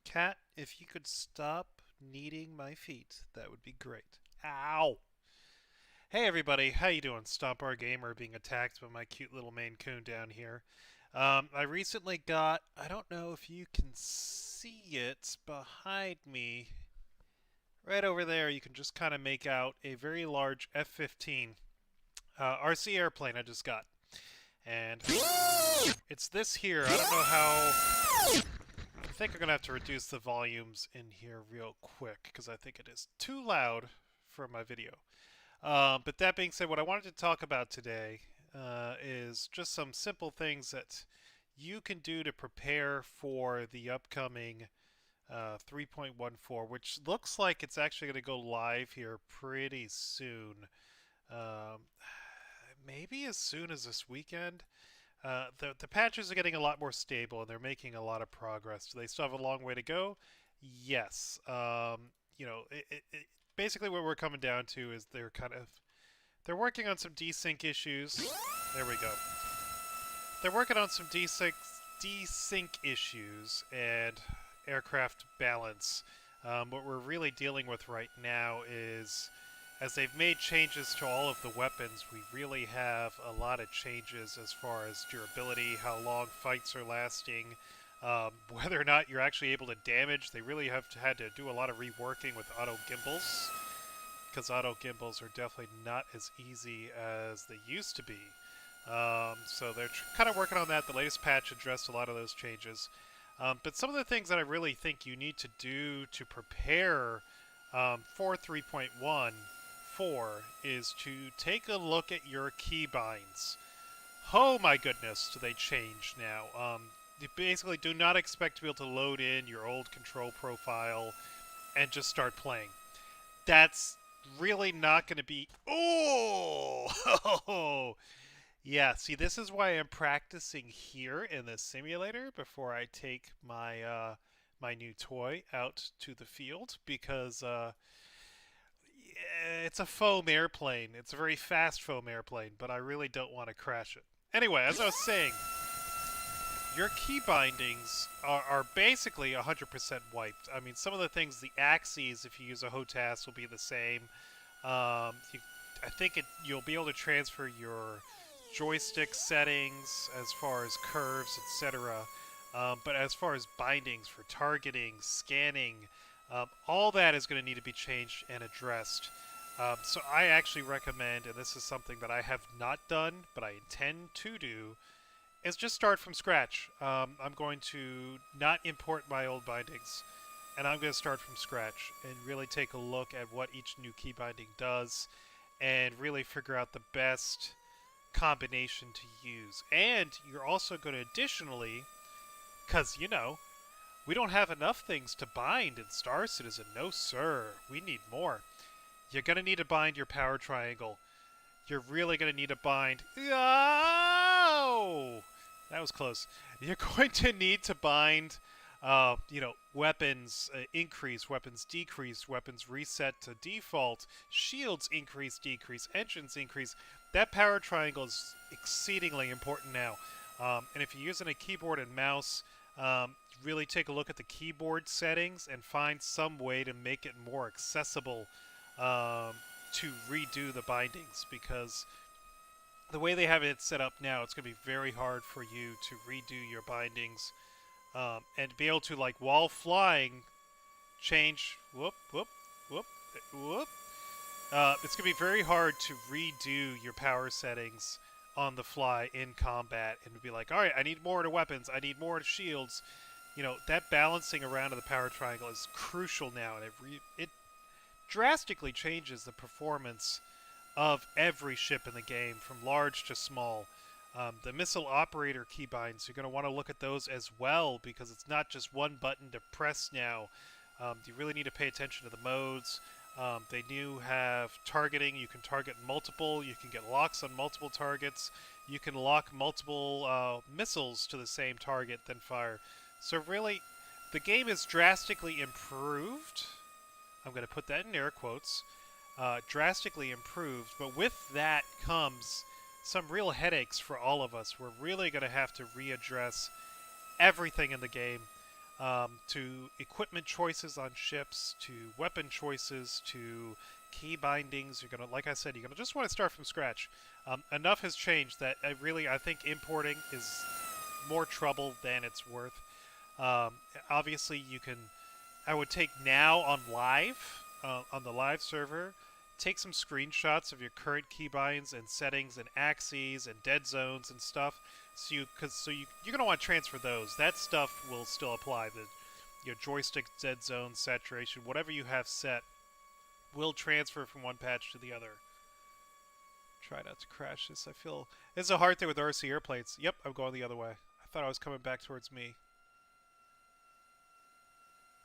Cat, if you could stop kneading my feet, that would be great. Ow! Hey everybody, how you doing? Stompar Gamer being attacked by my cute little Maine Coon down here. I recently got, I don't know if you can see it behind me. Right over there, you can just kind of make out a very large F-15 RC airplane I just got. And it's this here. I don't know how. I think I'm going to have to reduce the volumes in here real quick because I think it is too loud for my video. But that being said, what I wanted to talk about today is just some simple things that you can do to prepare for the upcoming 3.14, which looks like it's actually going to go live here pretty soon. Um, Maybe as soon as this weekend. The patches are getting a lot more stable and they're making a lot of progress. Do they still have a long way to go? Yes. Basically what we're coming down to is they're working on some desync issues. There we go. They're working on some desync issues and aircraft balance. What we're really dealing with right now is, as they've made changes to all of the weapons, we really have a lot of changes as far as durability, how long fights are lasting, whether or not you're actually able to damage. They really have had to do a lot of reworking with auto gimbals, because auto gimbals are definitely not as easy as they used to be. So they're kind of working on that. The latest patch addressed a lot of those changes. But some of the things that I really think you need to do to prepare for 3.14 is to take a look at your keybinds. Oh my goodness, do they change now. You basically do not expect to be able to load in your old control profile and just start playing. That's really not going to be... Oh! Yeah, see, this is why I'm practicing here in the simulator before I take my my new toy out to the field, because it's a foam airplane. It's a very fast foam airplane, but I really don't want to crash it. Anyway, as I was saying, your key bindings are basically 100% wiped. I mean, some of the things, the axes, if you use a HOTAS, will be the same. I think you'll be able to transfer your joystick settings as far as curves, etc. But as far as bindings for targeting, scanning, all that is going to need to be changed and addressed. So I actually recommend, and this is something that I have not done, but I intend to do, is just start from scratch. I'm going to not import my old bindings, and I'm going to start from scratch and really take a look at what each new key binding does and really figure out the best combination to use. And you're also going to additionally, because, you know, we don't have enough things to bind in Star Citizen. No, sir. We need more. You're going to need to bind your power triangle. You're really going to need to bind... Oh! That was close. You're going to need to bind, weapons increase, weapons decrease, weapons reset to default, shields increase, decrease, engines increase. That power triangle is exceedingly important now. And if you're using a keyboard and mouse, really take a look at the keyboard settings and find some way to make it more accessible to redo the bindings, because the way they have it set up now, it's going to be very hard for you to redo your bindings and be able to, like, while flying, change, whoop, whoop, whoop, whoop. It's going to be very hard to redo your power settings on the fly in combat and be like, all right, I need more to weapons, I need more to shields. You know, that balancing around of the power triangle is crucial now, and it drastically changes the performance of every ship in the game, from large to small. The missile operator keybinds, you're going to want to look at those as well, because it's not just one button to press now. You really need to pay attention to the modes. They do have targeting. You can target multiple. You can get locks on multiple targets. You can lock multiple missiles to the same target, then fire. So really, the game is drastically improved. I'm going to put that in air quotes. Drastically improved, but with that comes some real headaches for all of us. We're really going to have to readdress everything in the game. to equipment choices on ships, to weapon choices, to key bindings. You're gonna, like I said, you're gonna just want to start from scratch. Enough has changed that I think importing is more trouble than it's worth. Um, Obviously, you can. I would take now on the live server. Take some screenshots of your current keybinds and settings and axes and dead zones and stuff. You're gonna want to transfer those. That stuff will still apply. Your joystick dead zone saturation, whatever you have set, will transfer from one patch to the other. Try not to crash this. I feel this is a hard thing with RC airplanes. Yep, I'm going the other way. I thought I was coming back towards me.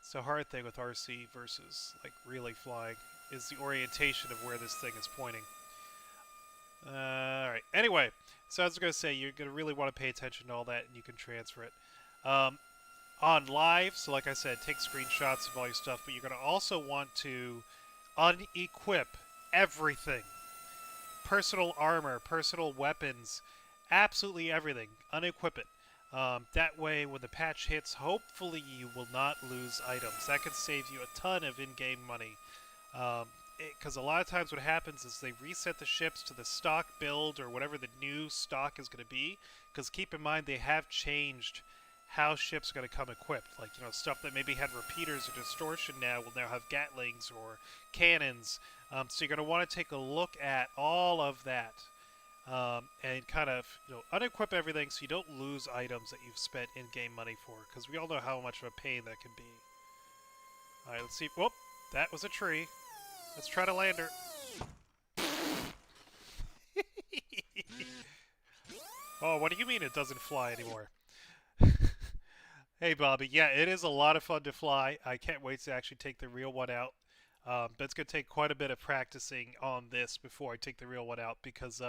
It's a hard thing with RC versus like really flying is the orientation of where this thing is pointing. Alright, anyway, so I was going to say, you're going to really want to pay attention to all that, and you can transfer it. On live, so like I said, take screenshots of all your stuff, but you're going to also want to unequip everything. Personal armor, personal weapons, absolutely everything. Unequip it. That way, when the patch hits, hopefully you will not lose items. That could save you a ton of in-game money. Because a lot of times what happens is they reset the ships to the stock build or whatever the new stock is going to be. Because keep in mind, they have changed how ships are going to come equipped. Like, stuff that maybe had repeaters or distortion now will now have Gatlings or cannons. So you're going to want to take a look at all of that. And kind of unequip everything so you don't lose items that you've spent in-game money for, because we all know how much of a pain that can be. Alright, let's see. Whoop! That was a tree. Let's try to land her. Oh, what do you mean it doesn't fly anymore? Hey, Bobby. Yeah, it is a lot of fun to fly. I can't wait to actually take the real one out. But it's going to take quite a bit of practicing on this before I take the real one out, because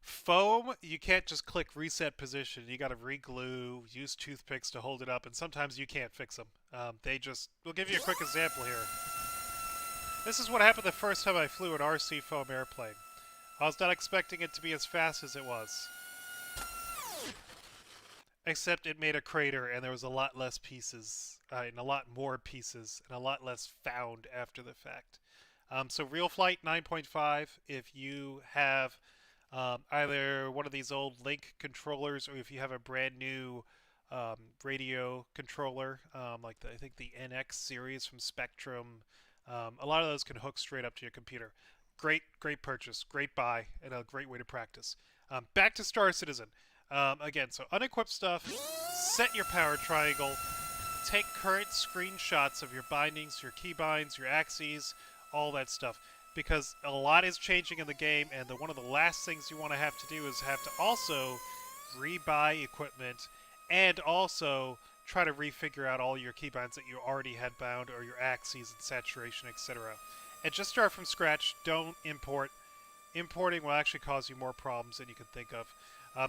foam, you can't just click reset position. You got to re-glue, use toothpicks to hold it up, and sometimes you can't fix them. We'll give you a quick example here. This is what happened the first time I flew an RC foam airplane. I was not expecting it to be as fast as it was. Except it made a crater, and there was a lot less pieces, and a lot more pieces, and a lot less found after the fact. So Real Flight 9.5, if you have either one of these old Link controllers, or if you have a brand new radio controller, I think the NX series from Spectrum, a lot of those can hook straight up to your computer. Great purchase, great buy, and a great way to practice. Back to Star Citizen. Again, so unequip stuff, set your power triangle, take current screenshots of your bindings, your keybinds, your axes, all that stuff. Because a lot is changing in the game, and one of the last things you want to have to do is have to also rebuy equipment, and also try to refigure out all your keybinds that you already had bound, or your axes and saturation, etc. And just start from scratch. Don't import. Importing will actually cause you more problems than you can think of.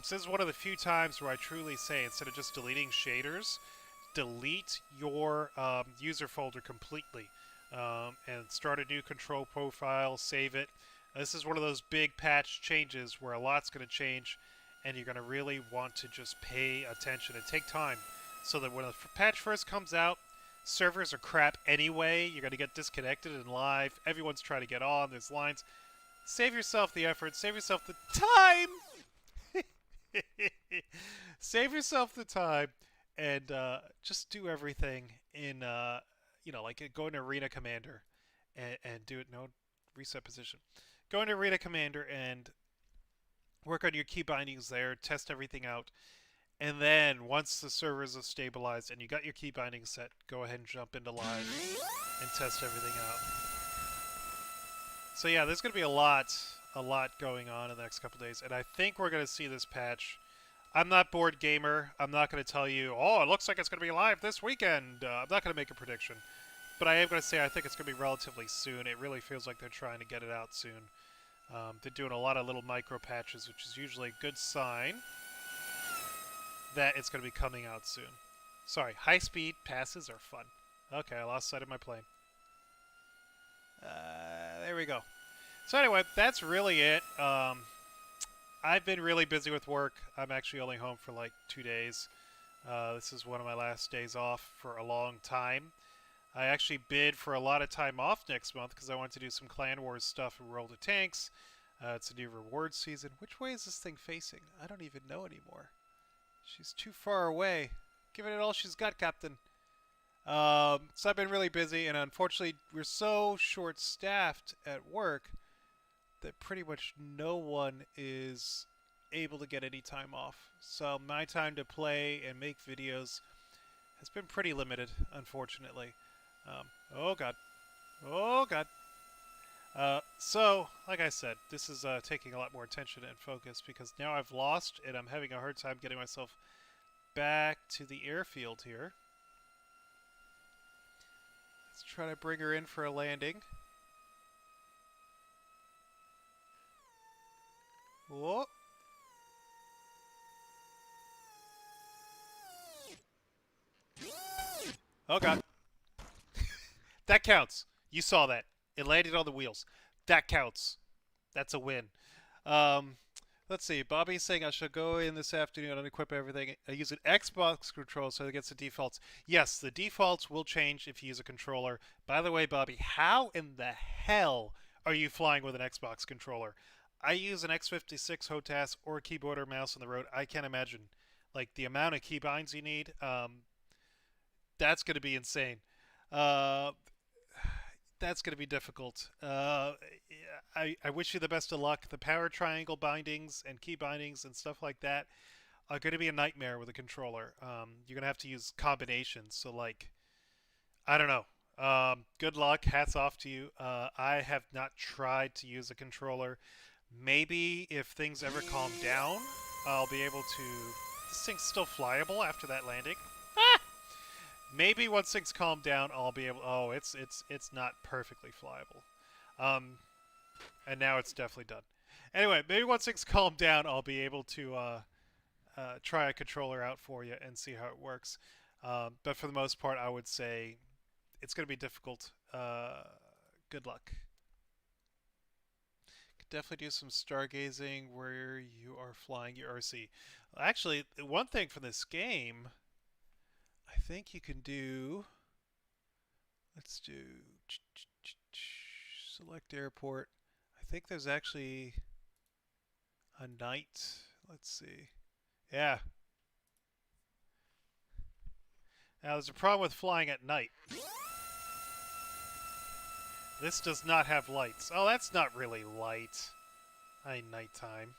So this is one of the few times where I truly say, instead of just deleting shaders, delete your user folder completely. And start a new control profile, save it. This is one of those big patch changes where a lot's going to change, and you're going to really want to just pay attention and take time, so that when the patch first comes out, servers are crap anyway, you're going to get disconnected in live, everyone's trying to get on, there's lines. Save yourself the effort, save yourself the time! Save yourself the time, and just do everything in... go into Arena Commander and do it. No, reset position. Go into Arena Commander and work on your key bindings there, test everything out, and then once the servers are stabilized and you got your key bindings set, go ahead and jump into live and test everything out. So yeah, there's going to be a lot going on in the next couple days, and I think we're going to see this patch. I'm not Board Gamer. I'm not going to tell you, oh, it looks like it's going to be live this weekend. I'm not going to make a prediction. But I am going to say I think it's going to be relatively soon. It really feels like they're trying to get it out soon. They're doing a lot of little micro patches, which is usually a good sign that it's going to be coming out soon. Sorry, high-speed passes are fun. Okay, I lost sight of my plane. There we go. So anyway, that's really it. I've been really busy with work. I'm actually only home for like 2 days. This is one of my last days off for a long time. I actually bid for a lot of time off next month because I want to do some Clan Wars stuff and World of Tanks. It's a new reward season. Which way is this thing facing? I don't even know anymore. She's too far away. Giving it all she's got, Captain. So I've been really busy, and unfortunately, we're so short-staffed at work that pretty much no one is able to get any time off. So my time to play and make videos has been pretty limited, unfortunately. Oh god. Oh god. So, like I said, this is taking a lot more attention and focus because now I've lost and I'm having a hard time getting myself back to the airfield here. Let's try to bring her in for a landing. Whoa. Oh god. That counts. You saw that. It landed on the wheels. That counts. That's a win. Um, let's see. Bobby's saying I should go in this afternoon and unequip everything. I use an Xbox controller so it gets the defaults. Yes, the defaults will change if you use a controller. By the way, Bobby, how in the hell are you flying with an Xbox controller? I use an X56 HOTAS or a keyboard or mouse on the road. I can't imagine. Like, the amount of keybinds you need, that's going to be insane. Uh, that's going to be difficult. I wish you the best of luck. The power triangle bindings and key bindings and stuff like that are going to be a nightmare with a controller. You're going to have to use combinations. So, like, I don't know. Good luck. Hats off to you. I have not tried to use a controller. Maybe if things ever calm down, I'll be able to. This thing's still flyable after that landing. Ah! Maybe once things calm down, I'll be able. Oh, it's not perfectly flyable, and now it's definitely done. Anyway, maybe once things calm down, I'll be able to try a controller out for you and see how it works. But for the most part, I would say it's going to be difficult. Good luck. Could definitely do some stargazing where you are flying your RC. Actually, one thing for this game. I think you can do. Let's do select airport. I think there's actually a night. Let's see. Yeah. Now there's a problem with flying at night. This does not have lights. Oh, that's not really light. Nighttime.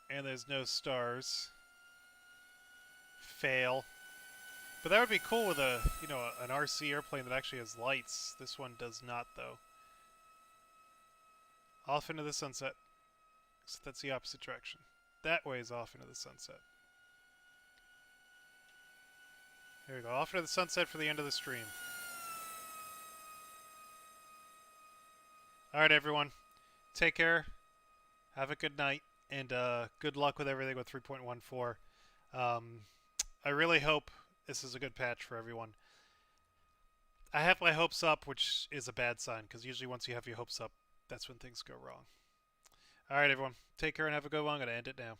And there's no stars. Fail. But that would be cool with a, an RC airplane that actually has lights. This one does not, though. Off into the sunset. So that's the opposite direction. That way is off into the sunset. There we go. Off into the sunset for the end of the stream. Alright, everyone. Take care. Have a good night. And good luck with everything with 3.14. I really hope this is a good patch for everyone. I have my hopes up, which is a bad sign, because usually once you have your hopes up, that's when things go wrong. Alright, everyone. Take care and have a good one. I'm going to end it now.